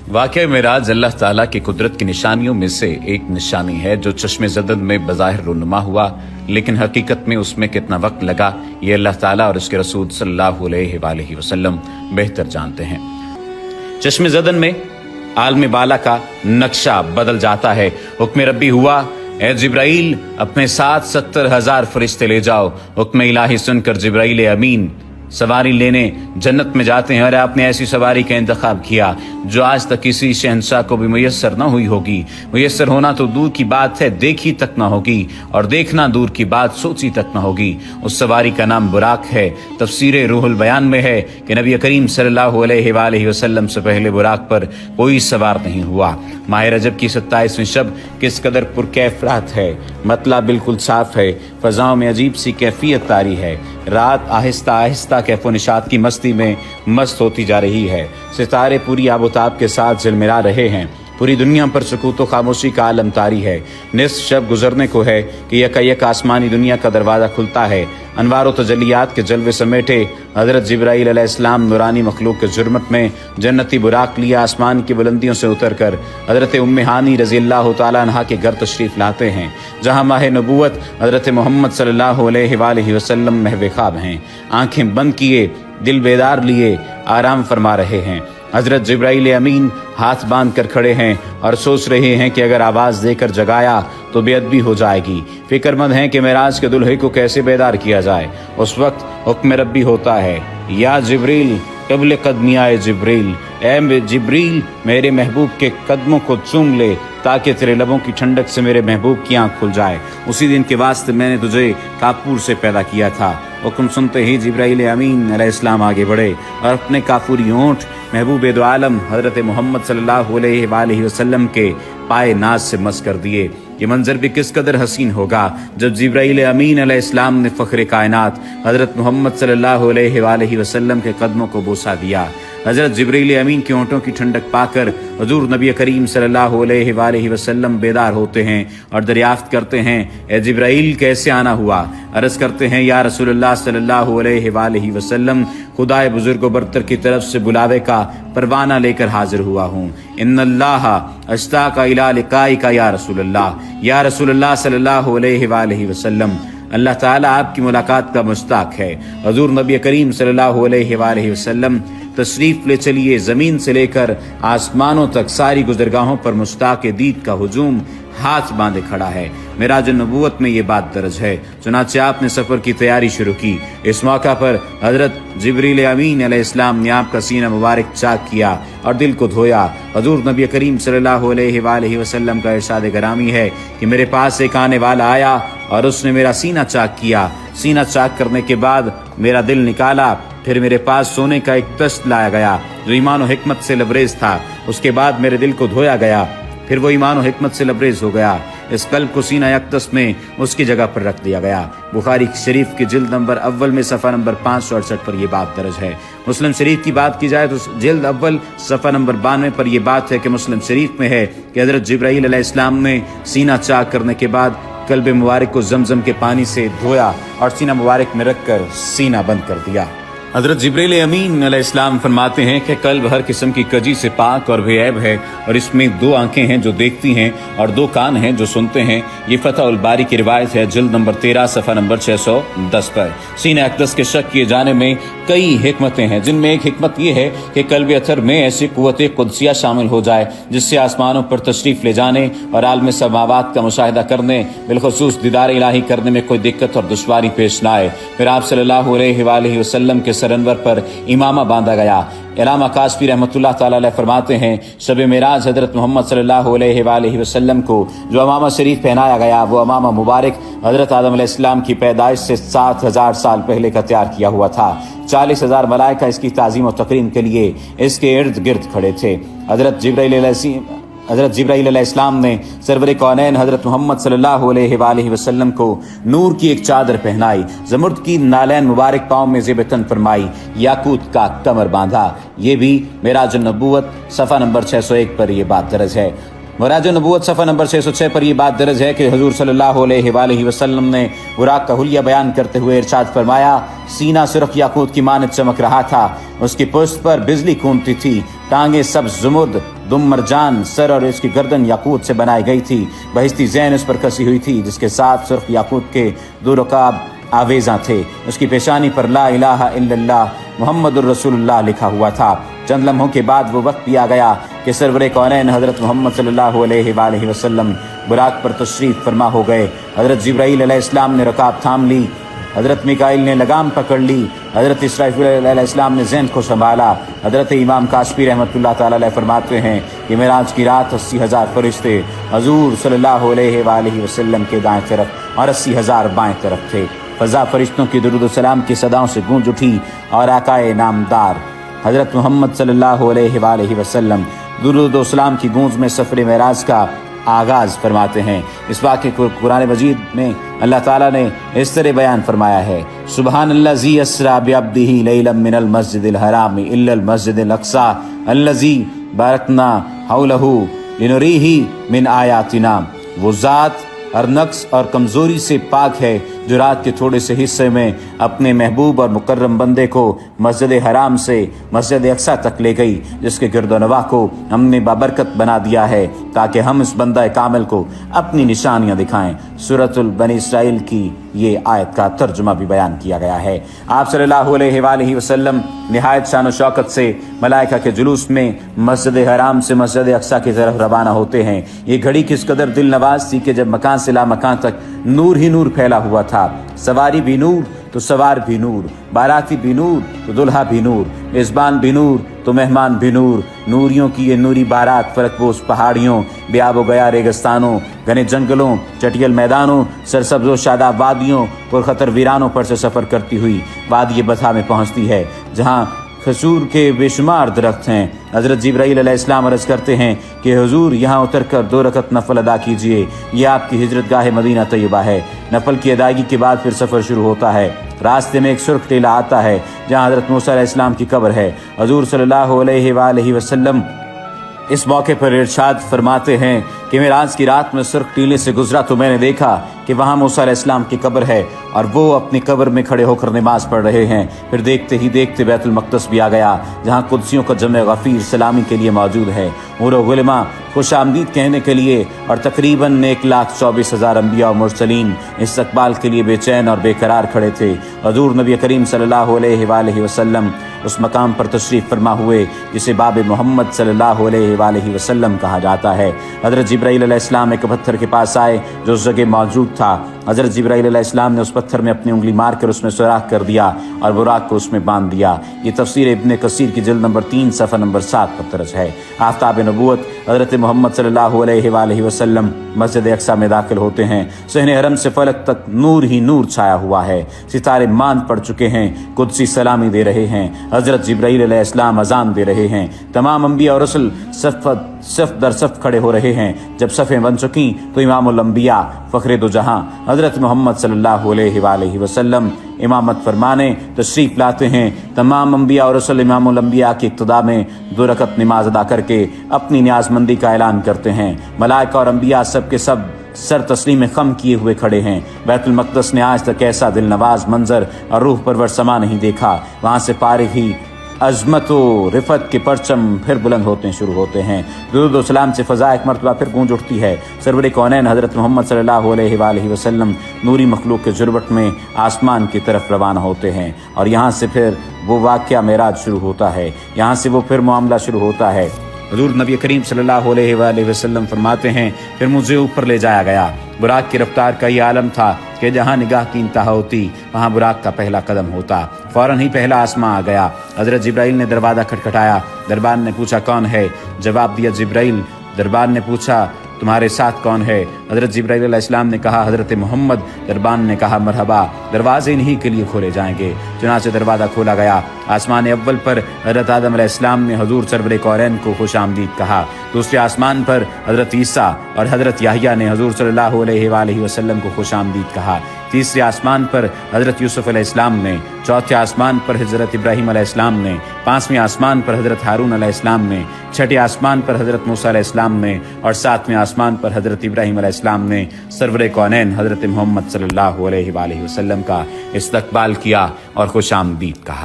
वाक़या मेराज अल्लाह ताला की कुदरत की निशानियों में से एक निशानी है जो चश्मे ज़दन में बज़ाहिर रुनुमा हुआ, लेकिन हकीकत में उसमें कितना वक्त लगा ये अल्लाह ताला और उसके रसूल सल्लल्लाहु अलैहि वसल्लम बेहतर जानते हैं। चश्मे ज़दन में आलम बाला का नक्शा बदल जाता है। हुक्म रब्बी हुआ, ए जिब्राइल अपने साथ 70,000 फरिश्ते ले जाओ। हुक्म इलाही सुनकर जिब्राइल अमीन सवारी लेने जन्नत में जाते हैं और आपने ऐसी सवारी का इंतखाब किया जो आज तक किसी शहंशाह को भी मुयस्सर न हुई होगी। मुयस्सर होना तो दूर की बात है, देखी तक न होगी, और देखना दूर की बात सोची तक न होगी। उस सवारी का नाम बुराक है। तफसीर रूहुल बयान में है कि नबी करीम सल्लल्लाहु अलैहि वसल्लम से पहले बुराक पर कोई सवार नहीं हुआ। माह रजब की 27वीं शब किस कदर पुरकैफ रात है। मतला बिल्कुल साफ है, फजाओं में अजीब सी कैफियत तारी है। रात आहिस्ता आहिस्ता कैफो निशात की मस्ती में मस्त होती जा रही है। सितारे पूरी आबोताब के साथ झिलमिला रहे हैं। पूरी दुनिया पर सुकूत व खामोशी का आलम तारी है। निस्फ शब गुजरने को है कि यकायक आसमानी दुनिया का दरवाज़ा खुलता है। अनवार व तजलियात के जलवे समेटे हज़रत जिब्राईल अलैहिस्सलाम नूरानी मखलूक के जुर्मत में जन्नती बुराक लिया आसमान की बुलंदियों से उतर कर हज़रत उम्मे हानी रज़ियल्लाहु तआला अन्हा के घर तशरीफ़ लाते हैं, जहाँ माह नबूवत हज़रत मोहम्मद सल्लल्लाहु अलैहि वसल्लम महवे ख्वाब हैं। आंखें बंद किए, दिल बेदार लिए आराम फरमा रहे हैं। हजरत जिब्राइल अमीन हाथ बांध कर खड़े हैं और सोच रहे हैं कि अगर आवाज़ देकर जगाया तो बेअदबी हो जाएगी। फिक्रमंद हैं कि मेराज के दुल्हे को कैसे बेदार किया जाए। उस वक्त हुक्म रब्बी होता है, या जिब्रील क़ब्ल क़दमिया जिब्रील, ए जिब्रील मेरे महबूब के कदमों को चूम ले ताकि तेरे लबों की ठंडक से मेरे महबूब की आंख खुल जाए। उसी दिन के वास्ते मैंने तुझे काफूर से पैदा किया था। हुक्म सुनते ही जिब्राइल अमीन अलैहिस्सलाम आगे बढ़े और अपने काफूरी होंठ महबूब दो आलम हजरत मोहम्मद सल्लल्लाहु अलैहि वसल्लम के पाए नाज से मस कर दिए। ये मंजर भी किस कदर हसीन होगा जब जिब्राइल अमीन अलैहिस्सलाम ने फ़ख्र कायनात हजरत मोहम्मद सल्लल्लाहु अलैहि वसल्लम के कदमों को बोसा दिया। हजरत जिब्राइल अमीन के होंठों की ठंडक पाकर हुजूर नबी करीम सल्लल्लाहु अलैहि वसल्लम बेदार होते हैं और दरियाफ्त करते हैं, ए जिब्राइल कैसे आना हुआ। अर्ज़ करते हैं, या रसूलुल्लाह सल्लल्लाहु अलैहि वसल्लम खुदाए बुजुर्ग व बरतर की तरफ से बुलावे का परवाना लेकर हाजिर हुआ हूँ। इन्नल्लाह अश्ताका इला लिकाइका या रसूलुल्लाह सल्लल्लाहु अलैहि वसल्लम। अल्लाह ताला आपकी मुलाकात का मुश्ताक है। हुजूर नबी करीम सल्लल्लाहु अलैहि वसल्लम तशरीफ ले चलिए। ज़मीन से लेकर आसमानों तक सारी गुज़रगाहों पर मुश्ताक दीद का हुजूम हाथ बांधे खड़ा है। मेराज नबूवत में ये बात दर्ज है। चुनाचे आपने सफ़र की तैयारी शुरू की। इस मौका पर हज़रत जिब्रील अमीन अलैहिस्सलाम ने आपका सीना मुबारक चाक किया और दिल को धोया। हुजूर नबी करीम सल्लल्लाहु अलैहि वसल्लम का इरशाद गरामी है कि मेरे पास एक आने वाला आया और उसने मेरा सीना चाक किया। सीना चाक करने के बाद मेरा दिल निकाला। फिर मेरे पास सोने का एक तश्त लाया गया जो ईमान और हिकमत से लबरेज था। उसके बाद मेरे दिल को धोया गया, फिर वो ईमान और हिकमत से लबरेज हो गया। इस कल्ब को सीना यकदस में उसकी जगह पर रख दिया गया। बुखारी शरीफ की जिल्द नंबर अव्वल में सफ़ा नंबर 568 पर यह बात दर्ज है। मुस्लिम शरीफ की बात की जाए तो जिल्द अव्वल सफ़ा नंबर 92 पर यह बात है कि मुस्लिम शरीफ में है कि हज़रत जिब्राइल अलैहिस्सलाम ने सीना चाक करने के बाद कल्ब मुबारक को जमजम के पानी से धोया और सीना मुबारक में रखकर सीना बंद कर दिया। हज़रत जिब्रील अमीन अलैहिस्सलाम फरमाते हैं कि कल्ब हर किस्म की कजी से पाक और बेऐब है और इसमें 2 आंखें हैं जो देखती हैं और 2 कान हैं जो सुनते हैं। ये फतह उल बारी की रिवायत है, जिल्द नंबर 13 सफ़ा नंबर 610 पर। सीने अक़दस के शक किए जाने में कई हिकमतें हैं, जिनमें एक हिकमत ये है कि कल्ब अतर में ऐसी क़ुव्वत क़ुदसिया शामिल हो जाए जिससे आसमानों पर तशरीफ़ ले जाने और आलम समावात का मुशाहिदा करने, बिलखुसूस दीदार इलाही करने में कोई दिक्कत और दुश्वारी पेश न आए। फिर आप सल्लल्लाहु अलैहि वसल्लम के सरअनवर पर इमामा बांधा गया। इलामा कासफी रहमतुल्लाह ताला अलैह फरमाते हैं, शब मेराज हज़रत मोहम्मद सल्लल्लाहु अलैहि वसल्लम को जो अमामा शरीफ पहनाया गया वो अमामा मुबारक हज़रत आदम अलैहिस्सलाम की पैदाइश से 7,000 साल पहले का तैयार किया हुआ था। 40,000 मलाइका इसकी ताज़ीम और तकरीम के लिए इसके इर्द गिर्द खड़े थे। हज़रत जिब्राइल अलैहिस्सलाम ने सरवर कौनैन हज़रत मोहम्मद सल्लल्लाहु अलैहि वसल्लम को नूर की एक चादर पहनाई, ज़मुर्द की नालैन मुबारक पाँव में ज़ेब-ए-तन फरमाई, याकूत का कमर बांधा। ये भी मेराज नबूवत सफ़ा नंबर 601 पर यह बात दर्ज है। मेराज नबूवत सफ़ा नंबर 606 पर यह बात दर्ज है कि हुजूर सल्लल्लाहु अलैहि वसल्लम ने बुराक का हुलिया बयान करते हुए इरशाद फरमाया, सीना सुर्ख याकूत की मानद चमक रहा था। उसकी पुष्ट पर बिजली कूदती थी। टांगे सब जुमुर्द दुम मरजान, सर और इसकी गर्दन याकूत से बनाई गई थी। बहिस्ती ज़ैन उस पर कसी हुई थी, जिसके साथ सुर्ख याकूत के दो रकाब आवेज़ा थे। उसकी पेशानी पर ला इलाहा इल्लल्लाह मुहम्मदुर रसूलुल्लाह लिखा हुआ था। चंद लम्हों के बाद वो वक्त भी आ गया कि सरवरे कौनैन हज़रत मोहम्मद सल्लल्लाहु अलैहि वसल्लम बुराक पर तशरीफ़ फरमा हो गए। हज़रत जिब्राईल अलैहिस्सलाम ने रकाब थाम ली, हज़रत मिकाईल ने लगाम पकड़ ली, हज़रत इसराफील अलैहिस्सलाम ने ज़ैन को संभाला। हज़रत इमाम काशफी रहमतुल्लाह ताला अलैह फरमाते हैं कि मेराज की रात 80,000 फरिश्ते हजूर सल्लल्लाहु अलैहि वसल्लम के दाएं तरफ और 80,000 बाएं तरफ थे। फ़ज़ा फरिश्तों की दुरूद व सलाम की सदाओं से गूंज उठी और आकाए नामदार हज़रत मोहम्मद सल्लल्लाहु अलैहि वसल्लम दुरूद व सलाम की गूंज में सफ़र मेराज का आगाज़ फरमाते हैं। इस वाक़े को कुरान मजीद में अल्लाह ताला ने इस तरह बयान फरमाया है, सुबहानल्लज़ी अस्रा बिअब्दिही लैलन मिनल मस्जिदिल हराम इल्लल मस्जिदिल अक़सा अल्लज़ी बारकना हौलहू लिनुरीही मिन आयातिना। वो ज़ात हर नक्स और कमज़ोरी से पाक है जो रात के थोड़े से हिस्से में अपने महबूब और मुकर्रम बंदे को मस्जिद हराम से मस्जिद अक़सा तक ले गई, जिसके गिरदोनवा को हमने बाबरकत बना दिया है ताकि हम इस बंदा कामिल को अपनी निशानियां दिखाएं। सूरतुल बनी इसराइल की ये आयत का तर्जुमा भी बयान किया गया है। आप सल्लल्लाहु अलैहि वसल्लम निहायत शान व शौकत से मलाइका के जुलूस में मस्जिद हराम से मस्जिद अक़सा की तरफ रवाना होते हैं। ये घड़ी किस कदर दिल नवाज थी कि जब मकान से ला मकान तक नूर ही नूर फैला हुआ था। सवारी भी नूर तो सवार भी नूर, बाराती भी नूर तो दुल्हा भी नूर, मेज़बान भी नूर तो मेहमान भी नूर। नूरियों की ये नूरी बारात फलकपोश पहाड़ियों, बेआब गया रेगिस्तानों, घने जंगलों, चटियल मैदानों, सरसब्ज़ व शादाब वादियों, पुरखतर वीरानों पर से सफ़र करती हुई वादी बथा में पहुँचती है, जहाँ खजूर के बेशुमार दरख्त हैं। हज़रत जिब्राईल अलैहिस्सलाम अर्ज़ करते हैं कि हुजूर यहाँ उतर कर 2 रकत नफल अदा कीजिए, ये आपकी हिजरत गाह मदीना तैयबा है। नफल की अदायगी के बाद फिर सफ़र शुरू होता है। रास्ते में एक सुर्ख टीला आता है जहाँ हज़रत मूसा अलैहिस्सलाम की कब्र है। हुजूर सल्लल्लाहु अलैहि वसल्लम इस मौके पर इरशाद फरमाते हैं कि मेराज की रात में सुर्ख टीले से गुजरा तो मैंने देखा कि वहाँ मूसा अलैहिस्सलाम की कब्र है और वो अपनी कब्र में खड़े होकर नमाज पढ़ रहे हैं। फिर देखते ही देखते बैतुल मक़दस भी आ गया, जहाँ कुद्सियों का जमे गफ़ीर सलामी के लिए मौजूद है, उमर गुलमा खुश आमदीद कहने के लिए, और तकरीबन 1,24,000 अम्बिया और मुरसलीन इस्तक़बाल के लिए बेचैन और बेकरार खड़े थे। हुज़ूर नबी करीम सल्लल्लाहु अलैहि वसल्लम उस मकाम पर तशरीफ़ फरमा हुए जिसे बाब मोहम्मद सल्लल्लाहु अलैहि वसल्लम कहा जाता है। हज़रत जिब्राईल अलैहिस्सलाम एक पत्थर के पास आए जो उस जगह मौजूद था। हज़रत जिब्राईल अलैहिस्सलाम ने उस पत्थर में अपनी उंगली मारकर उसमें सुराख कर दिया और बुराक को उसमें बांध दिया। ये तफसीर इब्न कसीर की जिल्द नंबर 3 सफ़ा नंबर 7 पर दर्ज है। आफ्ताब नबूवत हज़रत मोहम्मद सल्लल्लाहु अलैहि वसल्लम मस्जिद अक़सा में दाखिल होते हैं। सहने हरम से फलक तक नूर ही नूर छाया हुआ है। सितारे मान पड़ चुके हैं, कुदसी सलामी दे रहे हैं। हज़रत जिब्राईल अलैहिस्सलाम अज़ान दे रहे हैं। तमाम अम्बिया और रसूल सफ़ दर सफ़ खड़े हो रहे हैं। जब सफ़ें बन चुकी तो इमामुल अम्बिया फ़ख्रे दो जहां हज़रत मोहम्मद सल्लल्लाहु अलैहि वसल्लम इमामत फरमाने तशरीफ़ लाते हैं। तमाम अम्बिया और रसूल इमामुल अम्बिया की इक्तदा में 2 रकत नमाज अदा करके अपनी न्याज़मंदी का ऐलान करते हैं। मलाइका और अम्बिया सब के सब सर तस्लीम खम किए हुए खड़े हैं। बैतुल मक़दस ने आज तक ऐसा दिल नवाज मंजर और रूह परवर समा नहीं देखा। वहाँ से पारिग ही अज़मत व रिफ़त के परचम फिर बुलंद होते शुरू होते हैं। दुरूद व सलाम से फ़ज़ा एक मरतबा फिर गूंज उठती है। सरवर कौनैन हज़रत मोहम्मद सल्लल्लाहु अलैहि वसल्लम नूरी मखलूक के जुर्बट में आसमान की तरफ रवाना होते हैं और यहाँ से फिर वो वाक़या मेराज शुरू होता है। यहाँ से वो फिर मामला शुरू होता है। हुज़ूर नबी करीम सल्लल्लाहु अलैहि वसल्लम फरमाते हैं, फिर मुझे ऊपर ले जाया गया। बुराक की रफ्तार का ये आलम था कि जहाँ निगाह की इंतहा होती वहाँ बुराक का पहला कदम होता। फ़ौरन ही पहला आसमां आ गया। हज़रत जिब्राईल ने दरवाज़ा खटखटाया। दरबार ने पूछा कौन है? जवाब दिया जिब्राईल। दरबार ने पूछा तुम्हारे साथ कौन है? हज़रत जिब्राईल अलैहिस्सलाम ने कहा हज़रत मोहम्मद। दरबान ने कहा मरहबा, दरवाजे इन्हीं के लिए खोले जाएंगे। चुनांचे दरवाज़ा खोला गया। आसमान अव्वल पर हज़रत आदम अलैहिस्सलाम ने हज़ूर सरवर कौनैन को खुश आमदीद कहा। दूसरे आसमान पर हज़रत ईसा और हज़रत याहिया ने हज़ूर सल्लल्लाहु अलैहि वसल्लम को खुश आमदीद कहा। तीसरे आसमान पर हज़रत यूसुफ़ अलैहिस्सलाम ने, चौथे आसमान पर हज़रत इब्राहीम अलैहिस्सलाम ने, पाँचवें आसमान पर हज़रत हारून अलैहिस्सलाम ने, छठे आसमान पर हज़रत मूसा अलैहिस्सलाम ने और सातवें आसमान पर हज़रत इब्राहीम अलैहिस्सलाम ने सरवर कौनैन हज़रत मोहम्मद सल्लल्लाहु अलैहि वसल्लम का इस्तक़बाल किया और खुश आमदीद कहा।